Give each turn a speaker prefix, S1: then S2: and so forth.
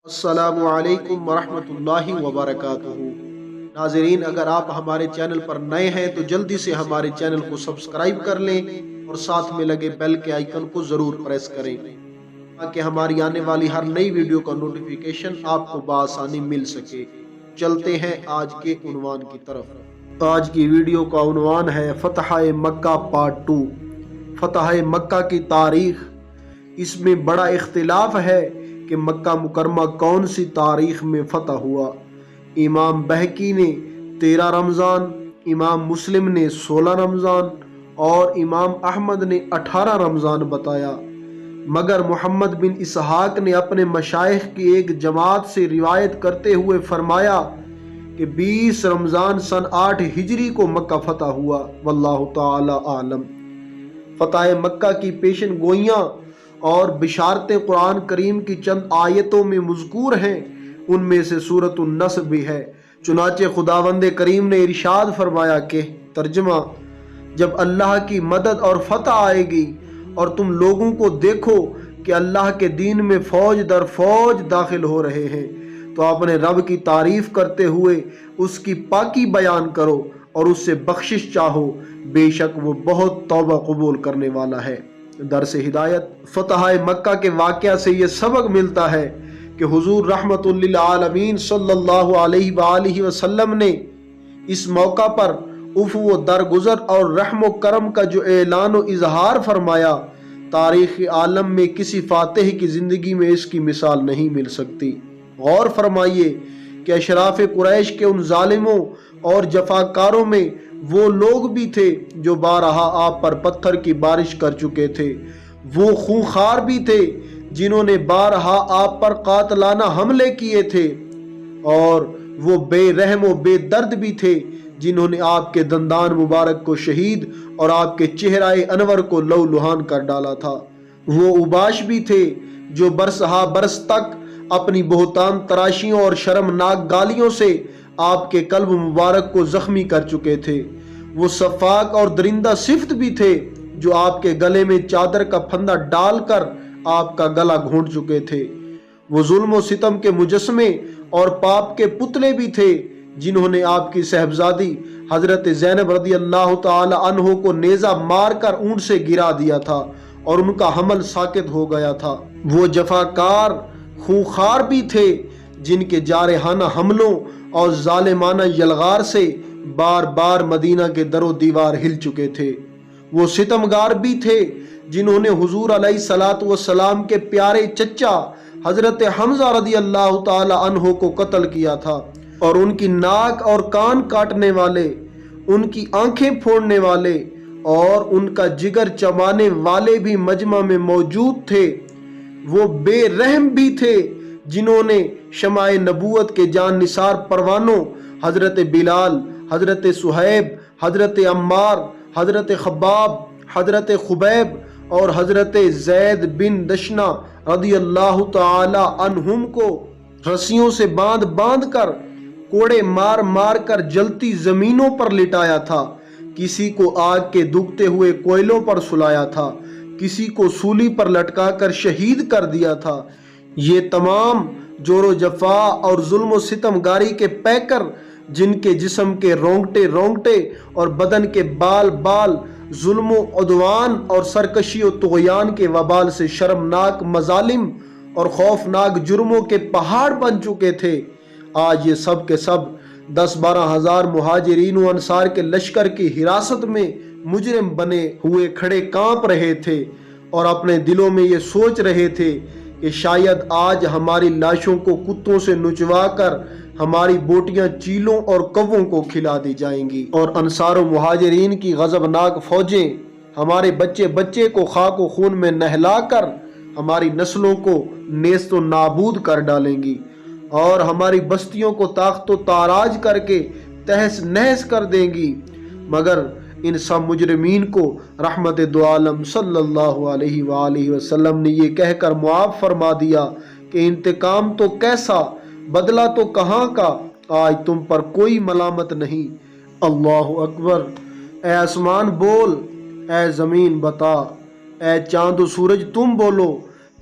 S1: السلام علیکم ورحمۃ اللہ وبرکاتہ۔ ناظرین، اگر آپ ہمارے چینل پر نئے ہیں تو جلدی سے ہمارے چینل کو سبسکرائب کر لیں اور ساتھ میں لگے بیل کے آئیکن کو ضرور پریس کریں تاکہ ہماری آنے والی ہر نئی ویڈیو کا نوٹیفیکیشن آپ کو بآسانی مل سکے۔ چلتے ہیں آج کے عنوان کی طرف۔ آج کی ویڈیو کا عنوان ہے فتح مکہ پارٹ 2، فتح مکہ کی تاریخ۔ اس میں بڑا اختلاف ہے کہ مکہ مکرمہ کون سی تاریخ میں فتح ہوا۔ امام بہقی نے 13 رمضان، امام مسلم نے 16 رمضان اور امام احمد نے 18 رمضان بتایا، مگر محمد بن اسحاق نے اپنے مشائخ کی ایک جماعت سے روایت کرتے ہوئے فرمایا کہ 20 رمضان سن 8 ہجری کو مکہ فتح ہوا، واللہ تعالی عالم۔ فتح مکہ کی پیشن گوئیاں اور بشارتیں قرآن کریم کی چند آیتوں میں مذکور ہیں، ان میں سے سورۃ النصر بھی ہے۔ چنانچہ خداوند کریم نے ارشاد فرمایا کہ ترجمہ: جب اللہ کی مدد اور فتح آئے گی اور تم لوگوں کو دیکھو کہ اللہ کے دین میں فوج در فوج داخل ہو رہے ہیں تو اپنے رب کی تعریف کرتے ہوئے اس کی پاکی بیان کرو اور اس سے بخشش چاہو، بے شک وہ بہت توبہ قبول کرنے والا ہے۔ درس ہدایت۔ فتح مکہ کے واقعہ سے یہ سبق ملتا ہے کہ حضور رحمت للعالمین صلی اللہ علیہ وآلہ وسلم نے اس موقع پر عفو و درگزر اور رحم و کرم کا جو اعلان و اظہار فرمایا، تاریخ عالم میں کسی فاتح کی زندگی میں اس کی مثال نہیں مل سکتی۔ غور فرمائیے کہ اشراف قریش کے ان ظالموں اور جفاکاروں میں وہ لوگ بھی تھے جو بارہا آپ پر پتھر کی بارش کر چکے تھے، وہ خونخوار بھی تھے جنہوں نے بارہا آپ پر قاتلانہ حملے کیے تھے، اور وہ بے رحم و بے درد بھی تھے جنہوں نے آپ کے دندان مبارک کو شہید اور آپ کے چہرہ انور کو لو لہان کر ڈالا تھا۔ وہ اوباش بھی تھے جو برسہا برس تک اپنی بہتان تراشیوں اور شرمناک گالیوں سے آپ کے قلب مبارک کو زخمی کر چکے تھے۔ وہ صفاق اور درندہ صفت بھی تھے جو آپ کے گلے میں چادر کا پھندا ڈال کر آپ کا گلا گھونٹ چکے تھے۔ وہ ظلم و ستم کے مجسمے اور پاپ کے پتلے بھی تھے جنہوں نے آپ کی صاحبزادی حضرت زینب رضی اللہ تعالی عنہ کو نیزہ مار کر اونٹ سے گرا دیا تھا اور ان کا حمل ساقط ہو گیا تھا۔ وہ جفاکار خونخوار بھی تھے جن کے جارحانہ حملوں اور ظالمانہ یلغار سے بار بار مدینہ کے در و دیوار ہل چکے تھے۔ وہ ستمگار بھی تھے جنہوں نے حضور علیہ الصلوۃ والسلام کے پیارے چچا حضرت حمزہ رضی اللہ تعالی عنہ کو قتل کیا تھا، اور ان کی ناک اور کان کاٹنے والے، ان کی آنکھیں پھوڑنے والے اور ان کا جگر چبانے والے بھی مجمع میں موجود تھے۔ وہ بے رحم بھی تھے جنہوں نے شمع نبوت کے جان نثار پروانوں حضرت بلال، حضرت صہیب، حضرت عمار، حضرت خباب، حضرت خبیب اور حضرت زید بن دشنا رضی اللہ تعالی عنہم کو رسیوں سے باندھ باندھ کر، کوڑے مار مار کر جلتی زمینوں پر لٹایا تھا، کسی کو آگ کے دھکتے ہوئے کوئلوں پر سلایا تھا، کسی کو سولی پر لٹکا کر شہید کر دیا تھا۔ یہ تمام جور و جفا اور ظلم و ستم گاری کے پیکر، جن کے جسم کے رونگٹے رونگٹے اور بدن کے بال بال ظلم و عدوان اور سرکشی و طغیان کے وبال سے شرمناک مظالم اور خوفناک جرموں کے پہاڑ بن چکے تھے، آج یہ سب کے سب 10-12 ہزار مہاجرین و انصار کے لشکر کی حراست میں مجرم بنے ہوئے کھڑے کانپ رہے تھے اور اپنے دلوں میں یہ سوچ رہے تھے کہ شاید آج ہماری لاشوں کو کتوں سے نچوا کر ہماری بوٹیاں چیلوں اور کووں کو کھلا دی جائیں گی، اور انصار و مہاجرین کی غضبناک فوجیں ہمارے بچے بچے کو خاک و خون میں نہلا کر ہماری نسلوں کو نیست و نابود کر ڈالیں گی اور ہماری بستیوں کو تاخت و تاراج کر کے تہس نہس کر دیں گی۔ مگر ان سب مجرمین کو رحمت دو عالم صلی اللہ علیہ وآلہ وسلم نے یہ کہہ کر معاف فرما دیا کہ انتقام تو کیسا، بدلہ تو کہاں کا، آج تم پر کوئی ملامت نہیں۔ اللہ اکبر۔ اے آسمان بول، اے زمین بتا، اے چاند و سورج تم بولو